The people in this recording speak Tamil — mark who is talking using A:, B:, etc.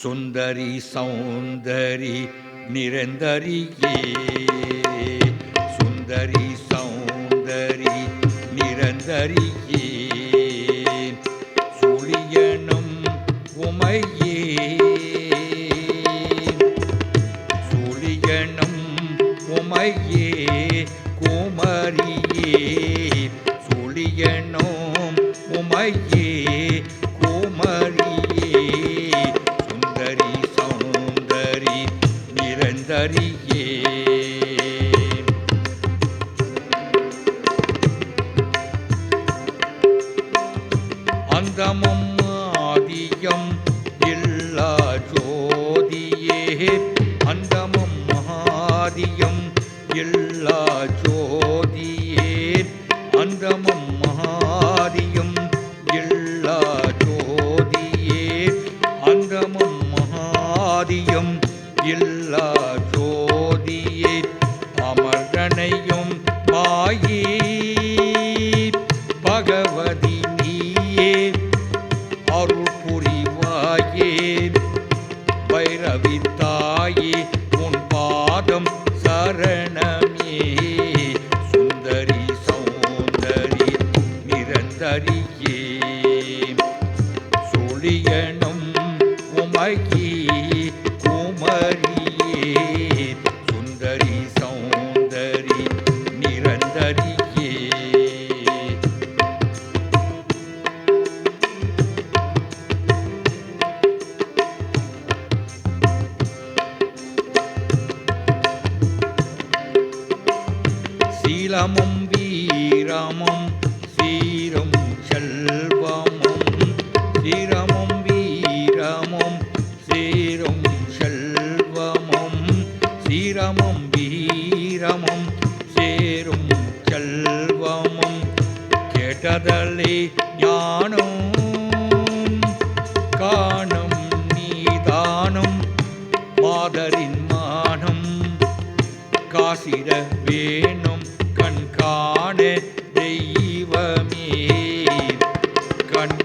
A: சுந்தரி சௌந்தரி நிரந்தரியே சுந்தரி சௌந்தரி நிரந்தரியே சுழியனும் உமையே சுழியனும் உமையே குமரியே சுழியனும் உமையே குமரியே சுந்தரி சௌந்தரி நிரந்தரியே அந்தமும் ஆதியம் இல்லா ஜோதியே அந்தமும் ஆதியம் இல்லா ஜோதியே அந்தமும் ஆதியம் இல்லா ஜோதியே அந்தமும் ஆதியம் இல்லா ஜோதியே அமர்கனையும் மாயே பகவதி நீயே அருள் புரிவாயே பைரவி தாயே உன் பாதம் சரணமே சுந்தரி சௌந்தரி நிரந்தரியே சுழியனும் உமையே குமரியே சுந்தரி சௌந்தரி நிரந்தரியே சீலமும் வீரமும் சீரும் செல்வமும் சீரமும் வீரமும் சீரும் செல்வமும் சீரமும் வீரமும் சேரும் செல்வமும் கேட்டதலே ஞானம் காணும் நீதானும் மாதரின் மானம் காசிட வேணும் கண் காண தெய்வமே கண்